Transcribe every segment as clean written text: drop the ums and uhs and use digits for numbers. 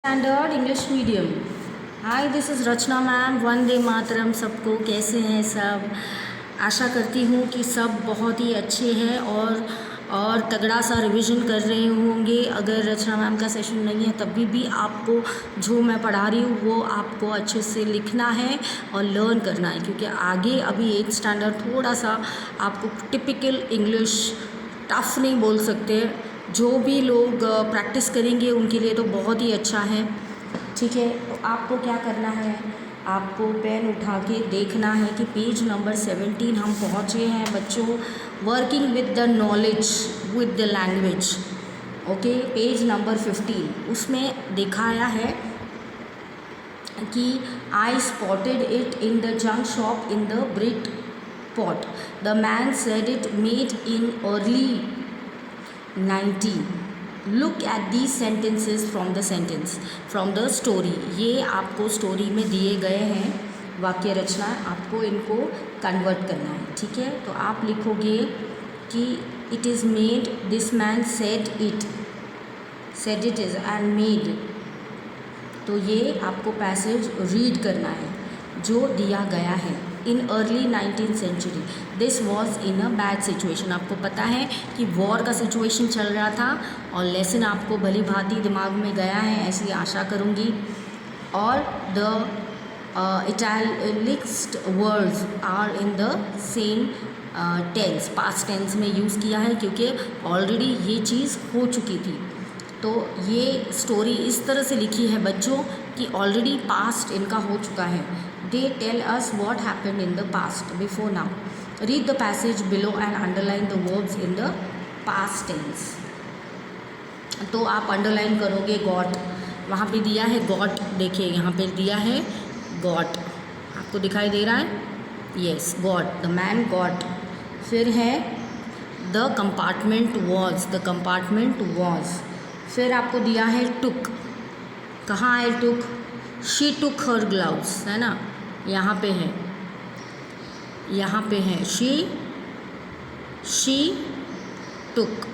Standard English medium. Hi, this is Rachna ma'am. वंदे मातरम। सबको कैसे हैं सब? आशा करती हूँ कि सब बहुत ही अच्छे हैं और तगड़ा सा रिवीजन कर रहे होंगे। अगर रचना मैम का सेशन नहीं है तभी भी आपको जो मैं पढ़ा रही हूँ वो आपको अच्छे से लिखना है और लर्न करना है, क्योंकि आगे अभी 8th स्टैंडर्ड थोड़ा सा आपको टिपिकल इंग्लिश टफ नहीं बोल सकते। जो भी लोग प्रैक्टिस करेंगे उनके लिए तो बहुत ही अच्छा है। ठीक है, तो आपको क्या करना है, आपको पेन उठा के देखना है कि पेज नंबर 17 हम पहुँचे हैं बच्चों। Working with the knowledge with the language. Okay, page number 15 उसमें दिखाया है कि I spotted it in the junk shop in the Brit pot. The man said it made in early 19. Look at these sentences from the story. ये आपको story में दिए गए हैं वाक्य रचना, आपको इनको कन्वर्ट करना है। ठीक है, तो आप लिखोगे कि it is made, this man said it is and made. तो ये आपको पैसेज रीड करना है जो दिया गया है। In early 19th century this was in a bad situation. आपको पता है कि वॉर का सिचुएशन चल रहा था और लेसन आपको भली भांति दिमाग में गया है, ऐसी आशा करूँगी। और the italics words are in the same tense, past tense में यूज़ किया है क्योंकि ऑलरेडी ये चीज़ हो चुकी थी। तो ये स्टोरी इस तरह से लिखी है बच्चों कि ऑलरेडी पास्ट इनका हो चुका है। They tell us what happened in the past before now. Read the passage below and underline the verbs in the past tense. तो आप अंडरलाइन करोगे गॉट, वहाँ पे दिया है गॉट, देखिए यहाँ पे दिया है गॉट, आपको दिखाई दे रहा है? Yes, got, the man got. फिर है द कंपार्टमेंट वॉज। फिर आपको दिया है टुक, कहाँ है टुक? शी टुक हर ग्लव्स, है ना, यहाँ पे है, यहाँ पे है शी टुक।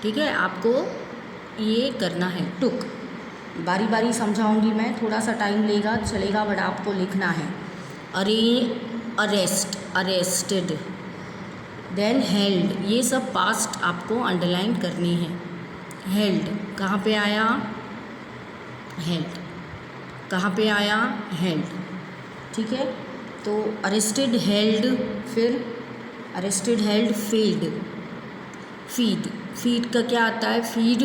ठीक है, आपको ये करना है टुक। बारी बारी समझाऊंगी मैं, थोड़ा सा टाइम लेगा चलेगा, बट आपको लिखना है। अरेस्टेड, देन हेल्ड, ये सब पास्ट आपको अंडरलाइन करनी है। हेल्ड कहाँ पे आया? हेल्ड कहाँ पे आया? हेल्ड। ठीक है, तो अरेस्टेड, हेल्ड, फिर अरेस्टेड, हेल्ड, फीड का क्या आता है? Feed,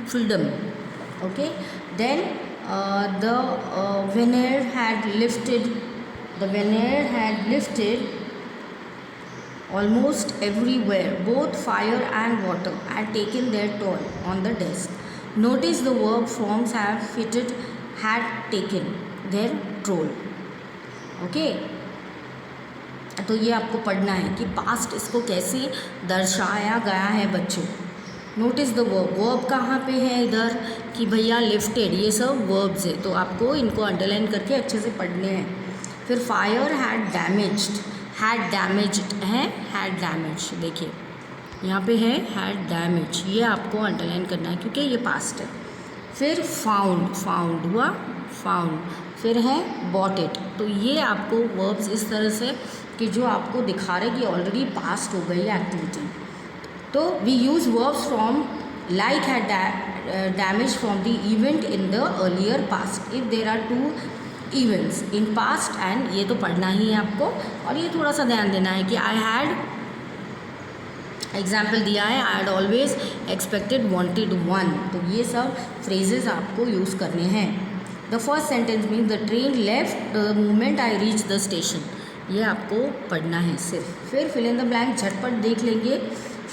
freedom. Okay, then the veneer had lifted almost everywhere, both fire and water, and taken their toll on the desk. Notice the verb forms had taken their toll. Okay, तो ये आपको पढ़ना है कि पास्ट इसको कैसे दर्शाया गया है बच्चों। नोटिस द वर्ब कहाँ पे है इधर कि भैया लिफ्टेड, ये सब वर्ब्स है, तो आपको इनको अंडरलाइन करके अच्छे से पढ़ने हैं। फिर फायर हैड डैमेज्ड है, हैड डैमेज, देखिए यहाँ पे है हैड डैमेज, ये आपको अंडरलाइन करना है क्योंकि ये पास्ट है। फिर फाउंड हुआ, फाउंड। फिर है बॉट इट, तो ये आपको वर्ब्स इस तरह से कि जो आपको दिखा रहे कि ऑलरेडी पास्ट हो गई है एक्टिविटी। तो we use verbs from like had damage from the event in the earlier past if there are two events in past and, ये तो पढ़ना ही है आपको। और ये थोड़ा सा ध्यान देना है कि आई हैड, एग्जाम्पल दिया है, I had always expected wanted one, तो ये सब फ्रेजेस आपको यूज़ करने हैं। The first sentence mean the train left the moment I reach the station, ये आपको पढ़ना है सिर्फ। फिर फिल इन द ब्लैंक झटपट देख लेंगे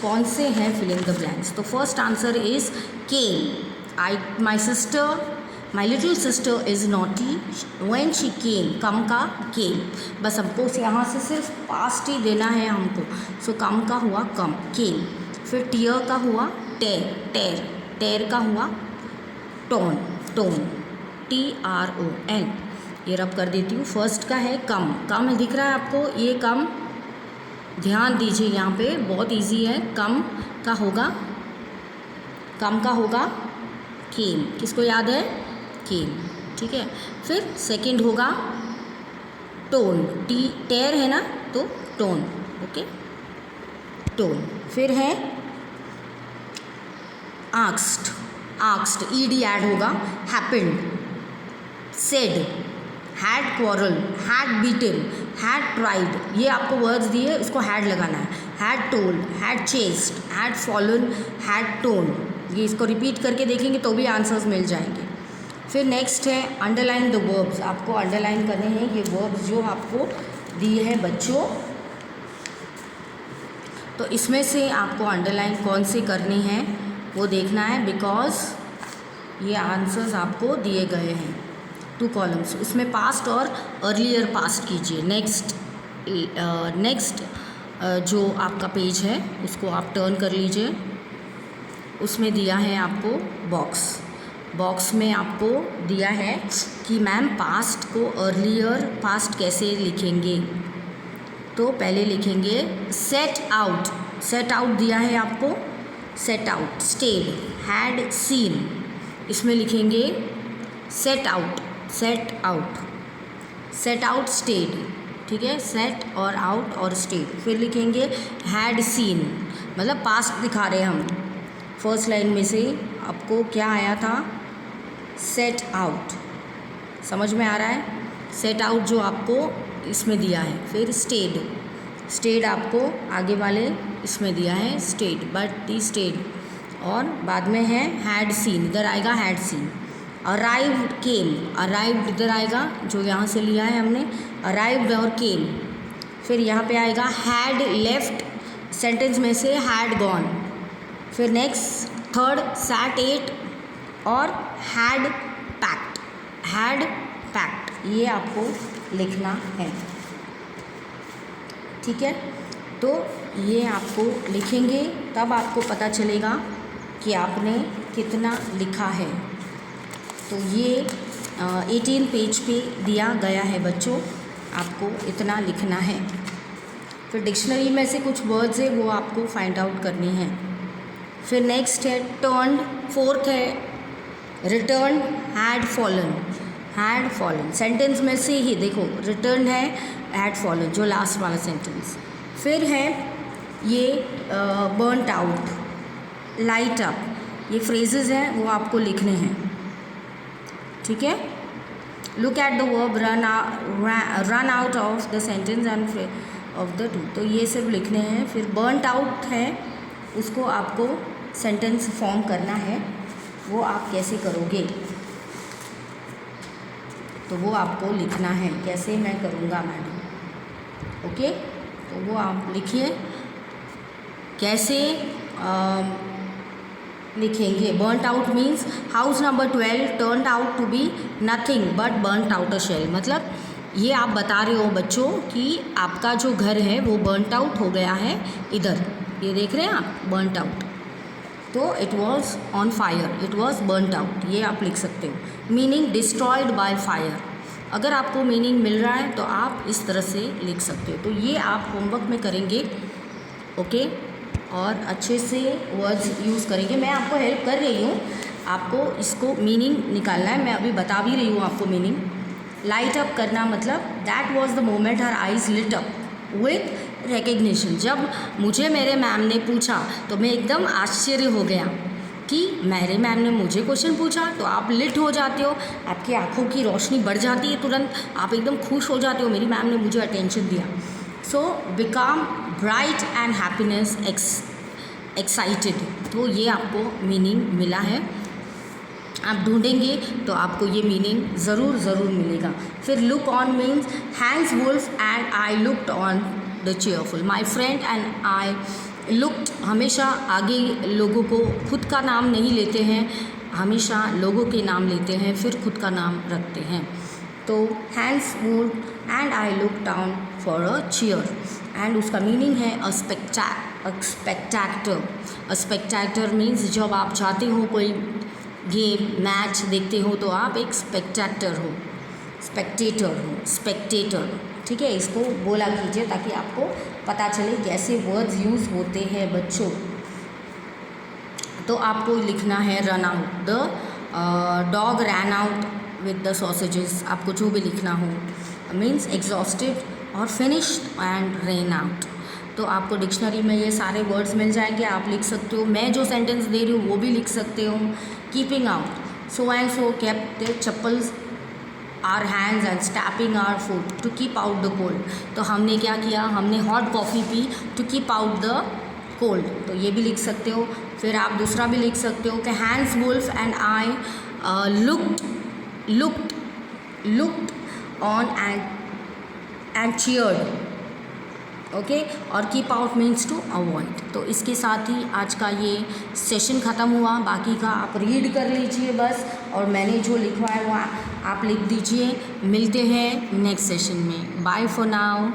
कौन से हैं फिल इन द ब्लैंक्स। तो first answer is came. My little sister is naughty when she came, come का केम, बस हमको यहाँ से सिर्फ पास्ट ही देना है हमको। सो कम का हुआ कम, केम। फिर टीयर का हुआ टेर का हुआ टोन, TRON, ये रब कर देती हूँ। फर्स्ट का है कम दिख रहा है आपको, ये कम, ध्यान दीजिए यहाँ पे, बहुत इजी है। कम का होगा केम, किसको याद है? केम, ठीक है। फिर सेकंड होगा टोन, टेर है ना तो टोन, ओके, टोन। फिर है आस्क्ड, आस्क्ड ईडी ऐड होगा, happened, said, had quarrel, had beaten, had tried, ये आपको वर्ड्स दिए, इसको हैड लगाना है। Had told, had chased, had fallen, had tone, ये इसको रिपीट करके देखेंगे तो भी आंसर्स मिल जाएंगे। फिर नेक्स्ट है अंडरलाइन द वर्ब्स, आपको अंडरलाइन करने हैं ये वर्ब्स जो आपको दिए हैं बच्चों। तो इसमें से आपको अंडरलाइन कौन से करने हैं वो देखना है, बिकॉज ये आंसर्स आपको दिए गए हैं 2 कॉलम्स, उसमें पास्ट और अर्लियर पास्ट कीजिए। नेक्स्ट जो आपका पेज है उसको आप टर्न कर लीजिए, उसमें दिया है आपको बॉक्स में आपको दिया है कि मैम पास्ट को अर्लियर पास्ट कैसे लिखेंगे। तो पहले लिखेंगे सेट आउट दिया है आपको, set out, stayed, had seen, इसमें लिखेंगे सेट आउट स्टेड, ठीक है, सेट और आउट और स्टेड। फिर लिखेंगे हैड सीन, मतलब पास्ट दिखा रहे हैं हम। फर्स्ट लाइन में से आपको क्या आया था? सेट आउट, समझ में आ रहा है? सेट आउट जो आपको इसमें दिया है। फिर स्टेड आपको आगे वाले इसमें दिया है, स्टेड, बट ही स्टेड, और बाद में है हैड सीन, इधर आएगा हैड सीन। अराइव्ड केम, इधर आएगा जो यहाँ से लिया है हमने, अराइव्ड और केम। फिर यहाँ पे आएगा हैड लेफ्ट, सेंटेंस में से हैड गॉन। फिर नेक्स्ट थर्ड सैट एट और हैड पैक्ड, ये आपको लिखना है, ठीक है। तो ये आपको लिखेंगे तब आपको पता चलेगा कि आपने कितना लिखा है। तो ये 18 पेज पे दिया गया है बच्चों, आपको इतना लिखना है। फिर डिक्शनरी में से कुछ वर्ड्स है वो आपको फाइंड आउट करने हैं। फिर नेक्स्ट है टर्न्ड, फोर्थ है रिटर्न, हैड फॉलन, सेंटेंस में से ही देखो रिटर्न है, हैड फॉलन जो लास्ट वाला सेंटेंस। फिर है ये बर्नट आउट, लाइट अप, ये फ्रेजेस हैं वो आपको लिखने हैं, ठीक है। Look at the verb run out of the sentence end of the two, तो ये सिर्फ लिखने हैं। फिर बर्नट आउट है, उसको आपको सेंटेंस फॉर्म करना है, वो आप कैसे करोगे तो वो आपको लिखना है। कैसे मैं करूँगा मैडम, ओके, तो वो आप लिखिए कैसे लिखेंगे। Burnt out means house number 12 turned out to be nothing but burnt out a shell, मतलब ये आप बता रहे हो बच्चों कि आपका जो घर है वो बर्नट आउट हो गया है, इधर ये देख रहे हैं आप, बर्नट आउट, तो it was on fire, it was burnt out, ये आप लिख सकते हो। मीनिंग डिस्ट्रॉयड बाय फायर, अगर आपको मीनिंग मिल रहा है तो आप इस तरह से लिख सकते हो। तो ये आप होमवर्क में करेंगे, ओके, और अच्छे से वर्ड्स यूज़ करेंगे। मैं आपको हेल्प कर रही हूँ, आपको इसको मीनिंग निकालना है, मैं अभी बता भी रही हूँ आपको मीनिंग। लाइट अप करना मतलब that was the moment her eyes lit up with recognition, जब मुझे मेरे मैम ने पूछा तो मैं एकदम आश्चर्य हो गया कि मेरे मैम ने मुझे क्वेश्चन पूछा, तो आप लिट हो जाते हो, आपकी आंखों की रोशनी बढ़ जाती है, तुरंत आप एकदम खुश हो जाते हो, मेरी मैम ने मुझे अटेंशन दिया। So become bright and happiness excited, तो ये आपको मीनिंग मिला है, आप ढूंढेंगे तो आपको ये मीनिंग ज़रूर मिलेगा। फिर look on means Hans Wolf and I looked on the cheerful, my friend and I looked, हमेशा आगे लोगों को खुद का नाम नहीं लेते हैं, हमेशा लोगों के नाम लेते हैं फिर खुद का नाम रखते हैं। तो Hans Wolf and I look down for a chair, and उसका मीनिंग है अ स्पेक्टैक्टर मीन्स जब आप जाते हो कोई गेम मैच देखते हो तो आप एक स्पेक्टेटर, ठीक है, इसको बोला कीजिए ताकि आपको पता चले कैसे वर्ड्स यूज़ होते हैं बच्चों। तो आपको लिखना है run out the dog ran out with the sausages, आपको जो भी लिखना हो, मीन्स एग्जॉस्टेड और फिनिश्ड एंड रेन आउट। तो आपको डिक्शनरी में ये सारे वर्ड्स मिल जाएंगे, आप लिख सकते हो। मैं जो सेंटेंस दे रही हूँ वो भी लिख सकते हो। Keeping out, so and so kept their chappals are hands and stamping are food to keep out the cold. तो हमने क्या किया, हमने हॉट कॉफ़ी पी to keep out the cold, तो ये भी लिख सकते हो। फिर आप दूसरा भी लिख सकते हो कि Hans Wolf and I looked on and cheered, okay. और keep out means to avoid. तो इसके साथ ही आज का ये सेशन ख़त्म हुआ, बाकी का आप रीड कर लीजिए बस, और मैंने जो लिखवा है वो आप लिख दीजिए। मिलते हैं नेक्स्ट सेशन में, बाय फॉर नाउ।